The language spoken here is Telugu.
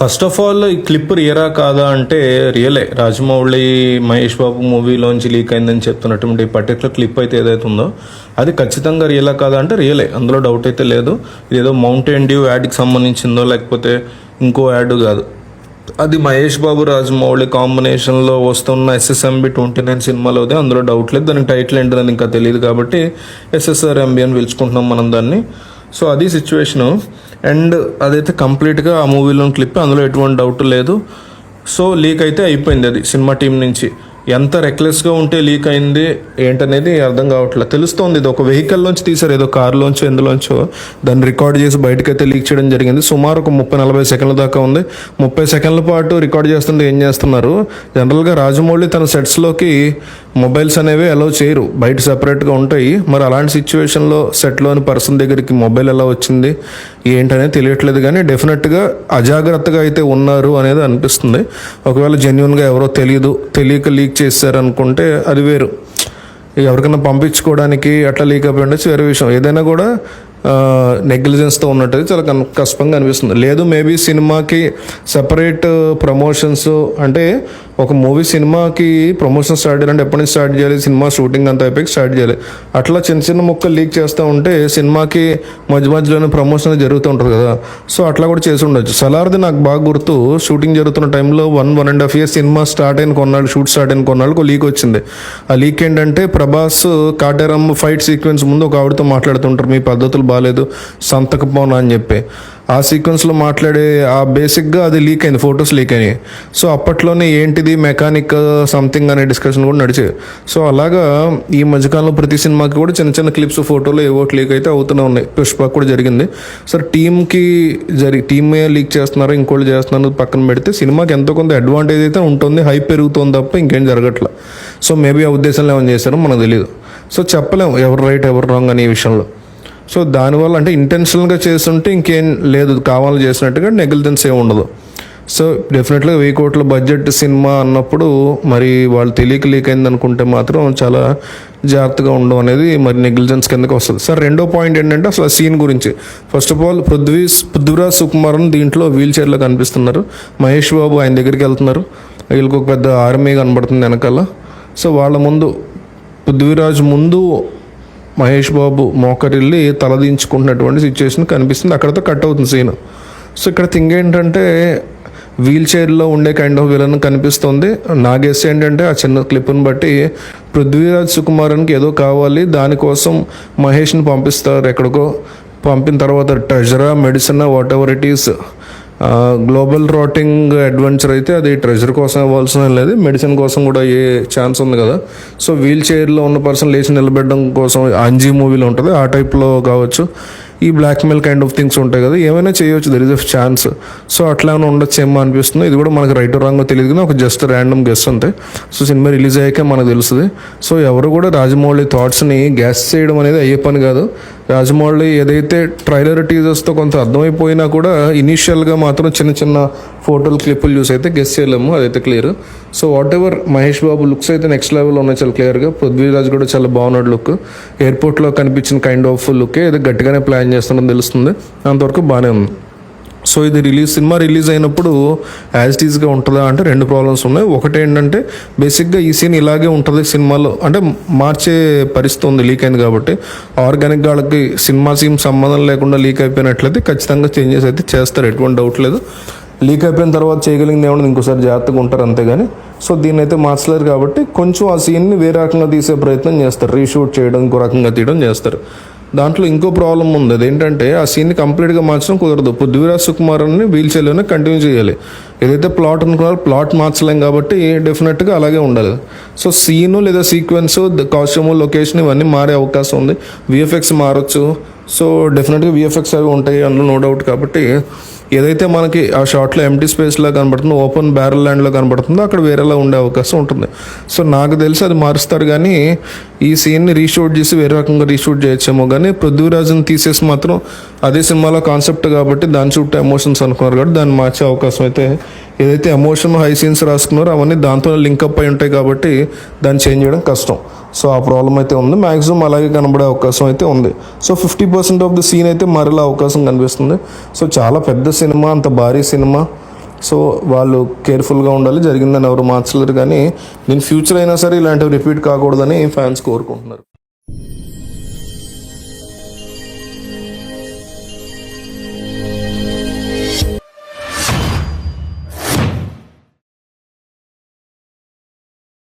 ఫస్ట్ ఆఫ్ ఆల్ ఈ క్లిప్ రియరా కాదా అంటే రియలే. రాజమౌళి మహేష్ బాబు మూవీలోంచి లీక్ అయిందని చెప్తున్నటువంటి పర్టికులర్ క్లిప్ అయితే ఏదైతే ఉందో అది ఖచ్చితంగా రియలా కాదా అంటే రియలే, అందులో డౌట్ అయితే లేదు. ఇదేదో మౌంటైన్ డ్యూ యాడ్కి సంబంధించిందో లేకపోతే ఇంకో యాడ్ కాదు. అది మహేష్ బాబు రాజమౌళి కాంబినేషన్లో వస్తున్న SSMB 29 సినిమాలోదే, అందులో డౌట్ లేదు. దానికి టైటిల్ ఏంటని ఇంకా తెలియదు కాబట్టి SSRMB అని పిలుచుకుంటున్నాం మనం దాన్ని. సో అది సిచ్యువేషను. అండ్ అదైతే కంప్లీట్గా ఆ మూవీలోని క్లిప్, అందులో ఎటువంటి డౌట్ లేదు. సో లీక్ అయితే అయిపోయింది అది సినిమా టీం నుంచి. ఎంత రెక్లెస్గా ఉంటే లీక్ అయింది ఏంటనేది అర్థం కావట్లేదు. తెలుస్తోంది ఇది ఒక వెహికల్లోంచి తీసారు, ఏదో కారులోంచో ఎందులోంచో దాన్ని రికార్డ్ చేసి బయటకైతే లీక్ చేయడం జరిగింది. సుమారు ఒక 30-40 సెకండ్ల దాకా ఉంది. 30 సెకండ్ల పాటు రికార్డ్ చేస్తుంటే ఏం చేస్తున్నారు, జనరల్గా రాజమౌళి తన సెట్స్లోకి మొబైల్స్ అనేవి అలౌ చేయరు, బయట సెపరేట్గా ఉంటాయి. మరి అలాంటి సిచ్యువేషన్లో సెట్లోని పర్సన్ దగ్గరికి మొబైల్ ఎలా వచ్చింది ఏంటనేది తెలియట్లేదు. కానీ డెఫినెట్గా అజాగ్రత్తగా అయితే ఉన్నారు అనేది అనిపిస్తుంది. ఒకవేళ జెన్యున్గా ఎవరో తెలియక లీక్ చేశారనుకుంటే అది వేరు. ఎవరికైనా పంపించుకోవడానికి అట్లా లీక్ అయిపోయి ఉండొచ్చు, వేరే విషయం. ఏదైనా కూడా నెగ్లిజెన్స్తో ఉన్నట్టు చాలా కష్టంగా అనిపిస్తుంది. లేదు మేబీ సినిమాకి సెపరేట్ ప్రమోషన్స్, అంటే ఒక మూవీ సినిమాకి ప్రమోషన్ స్టార్ట్ చేయాలంటే ఎప్పటి నుంచి స్టార్ట్ చేయాలి, సినిమా షూటింగ్ అంతా అయిపోయి స్టార్ట్ చేయాలి. అట్లా చిన్న చిన్న ముక్కలు లీక్ చేస్తూ ఉంటే సినిమాకి మధ్యలోనే ప్రమోషన్ జరుగుతూ ఉంటుంది కదా. సో అట్లా కూడా చేసి ఉండొచ్చు. సలార్ది నాకు బాగా గుర్తు, షూటింగ్ జరుగుతున్న టైంలో 1.5 years సినిమా స్టార్ట్ అయిన కొన్నాళ్ళు, షూట్ స్టార్ట్ అయిన కొన్నాళ్ళకు లీక్ వచ్చింది. ఆ లీక్ ఏంటంటే ప్రభాస్ కాటేరమ్మ ఫైట్ సీక్వెన్స్ ముందు ఒక ఆవిడతో మాట్లాడుతుంటారు, మీ పద్ధతులు బాగాలేదు సంతకపోనా అని చెప్పి. ఆ సీక్వెన్స్లో మాట్లాడే ఆ బేసిక్గా అది లీక్ అయింది, ఫొటోస్ లీక్ అయినాయి. సో అప్పట్లోనే ఏంటిది మెకానిక్ సంథింగ్ అనే డిస్కషన్ కూడా నడిచేది. సో అలాగా ఈ మధ్యకాలంలో ప్రతి సినిమాకి కూడా చిన్న చిన్న క్లిప్స్, ఫోటోలు ఏవో లీక్ అయితే అవుతూనే ఉన్నాయి. పుష్ప కూడా జరిగింది. సార్ టీమే లీక్ చేస్తున్నారు, ఇంకోళ్ళు చేస్తున్నారు పక్కన పెడితే సినిమాకి ఎంతో కొంత అడ్వాంటేజ్ అయితే ఉంటుంది, హైప్ పెరుగుతుంది తప్ప ఇంకేం జరగట్లేదు. సో మేబీ ఆ ఉద్దేశంలో ఏమైనా చేశారో మనకు తెలియదు. సో చెప్పలేము ఎవరు రైట్ ఎవరు రాంగ్ అనే విషయంలో. సో దానివల్ల అంటే ఇంటెన్షనల్గా చేస్తుంటే ఇంకేం లేదు, కావాలని చేసినట్టుగా నెగ్లిజెన్స్ ఏమి ఉండదు. సో డెఫినెట్గా 1000 కోట్ల బడ్జెట్ సినిమా అన్నప్పుడు మరి వాళ్ళు తెలియక లీక్ అయింది అనుకుంటే మాత్రం చాలా జాగ్రత్తగా ఉండడం అనేది మరి నెగ్లిజెన్స్ కిందకి వస్తుంది. సార్ రెండో పాయింట్ ఏంటంటే అసలు ఆ సీన్ గురించి. First of all Prithviraj Sukumaran దీంట్లో వీల్ చైర్లో కనిపిస్తున్నారు. మహేష్ బాబు ఆయన దగ్గరికి వెళ్తున్నారు, వీళ్ళకి ఒక పెద్ద ఆర్మీ కనబడుతుంది వెనకాల. సో వాళ్ళ ముందు పృథ్వీరాజ్ ముందు మహేష్ బాబు మోకరిల్లి తలదించుకుంటున్నటువంటి సిచ్యువేషన్ కనిపిస్తుంది. అక్కడతో కట్ అవుతుంది సీన్. సో ఇక్కడ థింగ్ ఏంటంటే వీల్ చైర్లో ఉండే కైండ్ ఆఫ్ విలన్ కనిపిస్తుంది. నా గెస్ ఏంటంటే ఆ చిన్న క్లిప్ని బట్టి పృథ్వీరాజ్ సుకుమారన్కి ఏదో కావాలి, దానికోసం మహేష్ని పంపిస్తారు ఎక్కడికో. పంపిన తర్వాత ట్రెజరా medicine whatever it is, global rating adventure అయితే అది ట్రెజర్ కోసం ఇవ్వాల్సిన లేదు, మెడిసిన్ కోసం కూడా అయ్యే ఛాన్స్ ఉంది కదా. సో వీల్ చైర్లో ఉన్న పర్సన్ లేచి నిలబెట్టడం కోసం అంజీ మూవీలో ఉంటుంది, ఆ టైప్లో కావచ్చు. ఈ బ్లాక్మెయిల్ కైండ్ ఆఫ్ థింగ్స్ ఉంటాయి కదా, ఏమైనా చేయవచ్చు, there is a chance. So అట్లా ఏమైనా ఉండొచ్చు ఏమో అనిపిస్తుంది. ఇది కూడా మనకు రైట్ రాంగో తెలియదు కానీ ఒక జస్ట్ ర్యాండమ్ గెస్ అంతే. సో సినిమా రిలీజ్ అయ్యాకే మనకు తెలుస్తుంది. సో ఎవరు కూడా రాజమౌళి థాట్స్ని గ్యాస్ చేయడం అనేది అయ్యే పని కాదు. రాజమౌళి ఏదైతే ట్రైలర్ టీజర్స్తో కొంత అర్థమైపోయినా కూడా ఇనీషియల్గా మాత్రం చిన్న చిన్న ఫోటోలు క్లిప్పులు చూసి అయితే గెస్ చేయలేము, అదైతే clear. So what ever Mahesh Babu looks అయితే నెక్స్ట్ లెవెల్లో ఉన్నాయి చాలా క్లియర్గా. పృథ్వీరాజ్ కూడా చాలా బాగున్నాడు లుక్, ఎయిర్పోర్ట్లో కనిపించిన కైండ్ ఆఫ్ లుక్కే ఏదో గట్టిగానే ప్లాన్ చేస్తుందని తెలుస్తుంది. అంతవరకు బాగానే ఉంది. సో ఇది సినిమా రిలీజ్ అయినప్పుడు యాజ్ ఇట్ ఈజ్గా ఉంటుందా అంటే 2 ప్రాబ్లమ్స్ ఉన్నాయి. ఒకటి ఏంటంటే బేసిక్గా ఈ సీన్ ఇలాగే ఉంటుంది సినిమాలో అంటే మార్చే పరిస్థితి ఉంది, లీక్ అయింది కాబట్టి. ఆర్గానిక్గా వాళ్ళకి సినిమా సీన్ సంబంధం లేకుండా లీక్ అయిపోయినట్లయితే ఖచ్చితంగా చేంజెస్ అయితే చేస్తారు, ఎటువంటి డౌట్ లేదు. లీక్ అయిపోయిన తర్వాత చేయగలిగింది ఏమన్నా ఇంకోసారి జాగ్రత్తగా ఉంటారు అంతేగాని. సో దీన్ని అయితే మార్చలేరు కాబట్టి కొంచెం ఆ సీన్ని వేరే రకంగా తీసే ప్రయత్నం చేస్తారు, రీషూట్ చేయడం, ఇంకో రకంగా తీయడం చేస్తారు. దాంట్లో ఇంకో ప్రాబ్లం ఉంది, అదేంటంటే ఆ సీన్ని కంప్లీట్గా మార్చడం కుదరదు. పృథ్వీరాజ్ సుకుమారన్ని వీల్ చైర్లోనే కంటిన్యూ చేయాలి. ఏదైతే ప్లాట్ అనుకున్నారో ప్లాట్ మార్చలేం కాబట్టి డెఫినెట్గా అలాగే ఉండాలి. సో సీను లేదా సీక్వెన్స్, కాస్ట్యూమ్, లొకేషన్ ఇవన్నీ మారే అవకాశం ఉంది. VFX మారచ్చు. సో డెఫినెట్గా VFX అవి ఉంటాయి, అందులో నో డౌట్. కాబట్టి ఏదైతే మనకి ఆ షార్ట్లో ఎంటీ స్పేస్లో కనబడుతుందో, ఓపెన్ బ్యారల్ ల్యాండ్లో కనబడుతుందో అక్కడ వేరేలా ఉండే అవకాశం ఉంటుంది. సో నాకు తెలిసి అది మారుస్తారు కానీ ఈ సీన్ని రీషూట్ చేసి వేరే రకంగా రీషూట్ చేయొచ్చేమో. కానీ పృథ్వీరాజ్ని తీసేసి మాత్రం అదే సినిమాలో కాన్సెప్ట్ కాబట్టి దాని చుట్టూ ఎమోషన్స్ అనుకున్నారు కాబట్టి దాన్ని మార్చే అవకాశం అయితే, ఏదైతే ఎమోషన్ హై సీన్స్ రాసుకున్నారో అవన్నీ దాంతో లింకప్ అయి ఉంటాయి కాబట్టి దాన్ని చేంజ్ చేయడం కష్టం. సో ఆ ప్రాబ్లం అయితే ఉంది. మ్యాక్సిమం అలాగే కనబడే అవకాశం అయితే ఉంది. సో 50% ఆఫ్ ద సీన్ అయితే మరలా అవకాశం కనిపిస్తుంది. సో చాలా పెద్ద సినిమా, అంత భారీ సినిమా, సో వాళ్ళు కేర్ఫుల్గా ఉండాలి. జరిగిందని ఎవరు మార్చలేరు, కానీ దీని ఫ్యూచర్ అయినా సరే ఇలాంటివి రిపీట్ కాకూడదని ఫ్యాన్స్ కోరుకుంటున్నారు.